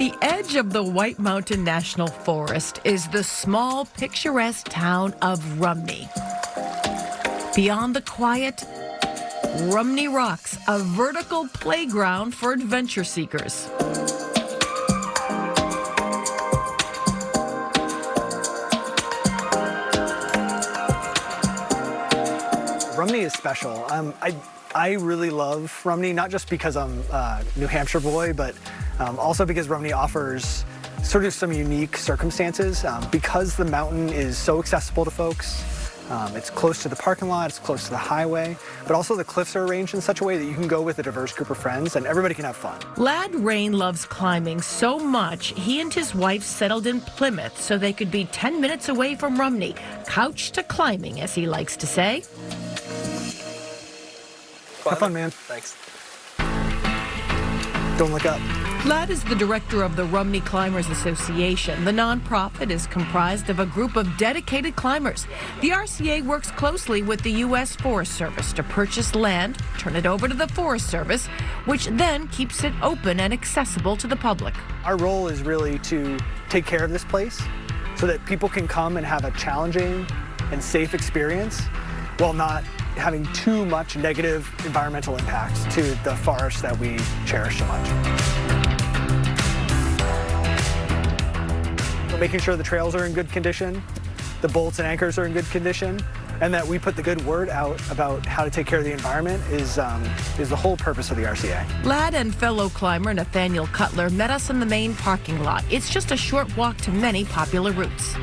the edge of the White Mountain National Forest is the small, picturesque town of Rumney. Beyond the quiet, Rumney Rocks, a vertical playground for adventure seekers. Rumney is special. I really love Rumney, not just because I'm a New Hampshire boy, but also because Rumney offers sort of some unique circumstances. Because the mountain is so accessible to folks, it's close to the parking lot, it's close to the highway, but also the cliffs are arranged in such a way that you can go with a diverse group of friends and everybody can have fun. Lad Rain loves climbing so much, he and his wife settled in Plymouth so they could be 10 minutes away from Rumney, couch to climbing, as he likes to say. Have fun, man. Thanks. Don't look up. Lad is the director of the Rumney Climbers Association. The nonprofit is comprised of a group of dedicated climbers. The RCA works closely with the U.S. Forest Service to purchase land, turn it over to the Forest Service, which then keeps it open and accessible to the public. Our role is really to take care of this place so that people can come and have a challenging and safe experience while not having too much negative environmental impacts to the forest that we cherish so much. So making sure the trails are in good condition, the bolts and anchors are in good condition, and that we put the good word out about how to take care of the environment is the whole purpose of the RCA. Lad and fellow climber Nathaniel Cutler met us in the main parking lot. It's just a short walk to many popular routes.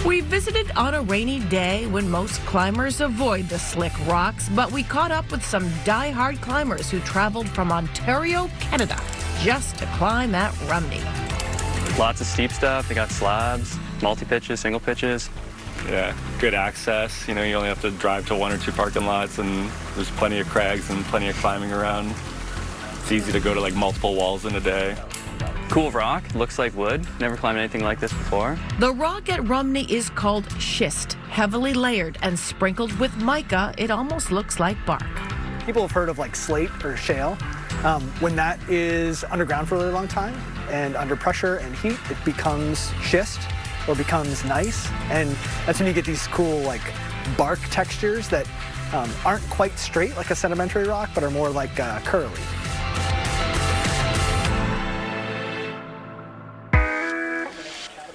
We visited on a rainy day when most climbers avoid the slick rocks, but we caught up with some die-hard climbers who traveled from Ontario, Canada, just to climb at Rumney. Lots of steep stuff. They got slabs, multi-pitches, single pitches. Yeah, good access. You know, you only have to drive to one or two parking lots, and there's plenty of crags and plenty of climbing around. It's easy to go to like multiple walls in a day. Cool rock, looks like wood. Never climbed anything like this before. The rock at Rumney is called schist, heavily layered and sprinkled with mica. It almost looks like bark. People have heard of like slate or shale. When that is underground for a really long time and under pressure and heat, it becomes schist or becomes gneiss. And that's when you get these cool like bark textures that aren't quite straight like a sedimentary rock, but are more like curly.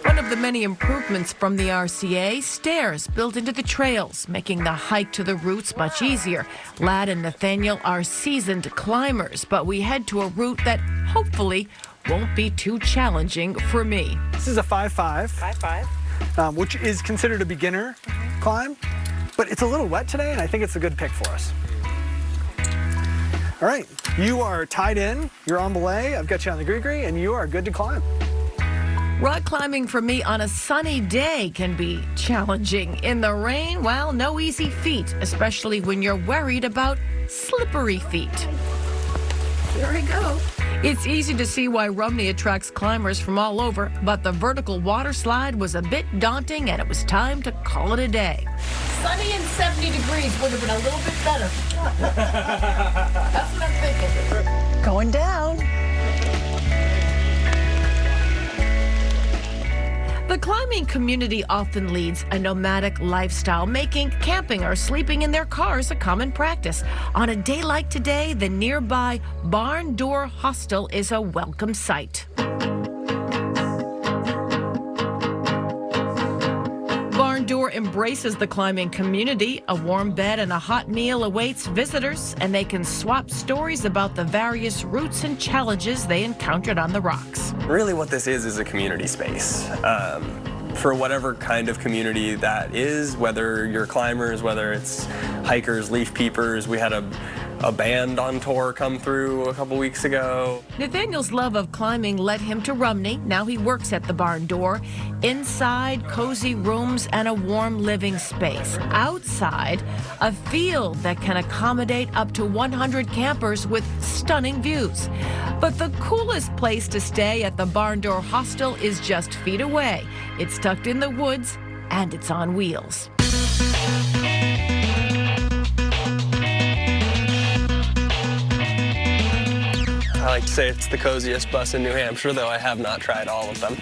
One of the many improvements from the RCA, stairs built into the trails, making the hike to the routes much easier. Lad and Nathaniel are seasoned climbers, but we head to a route that hopefully won't be too challenging for me. This is a 5-5. 5-5. Which is considered a beginner climb, but it's a little wet today, and I think it's a good pick for us. All right, you are tied in, you're on belay, I've got you on the gree-gree, and you are good to climb. Rock climbing for me on a sunny day can be challenging. In the rain, well, no easy feat, especially when you're worried about slippery feet. There we go. It's easy to see why Rumney attracts climbers from all over, but the vertical water slide was a bit daunting and it was time to call it a day. Sunny and 70 degrees would have been a little bit better. That's what I'm thinking. Going down. The climbing community often leads a nomadic lifestyle, making camping or sleeping in their cars a common practice. On a day like today, the nearby Barn Door Hostel is a welcome sight. Barn Door embraces the climbing community. A warm bed and a hot meal awaits visitors, and they can swap stories about the various routes and challenges they encountered on the rocks. Really what this is a community space. For whatever kind of community that is, whether you're climbers, whether it's hikers, leaf peepers. We had a band on tour come through a couple weeks ago. Nathaniel's love of climbing led him to Rumney. Now he works at the Barn Door. Inside, cozy rooms and a warm living space. Outside, a field that can accommodate up to 100 campers with stunning views. But the coolest place to stay at the Barn Door Hostel is just feet away. It's tucked in the woods and it's on wheels. I like to say it's the coziest bus in New Hampshire, though I have not tried all of them.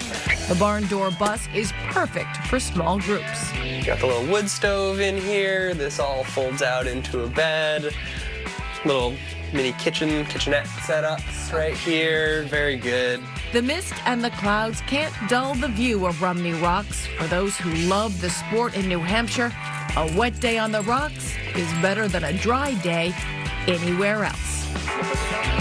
The barn door bus is perfect for small groups. Got the little wood stove in here. This all folds out into a bed. Little mini kitchenette setups right here. Very good. The mist and the clouds can't dull the view of Rumney Rocks. For those who love the sport in New Hampshire, a wet day on the rocks is better than a dry day anywhere else.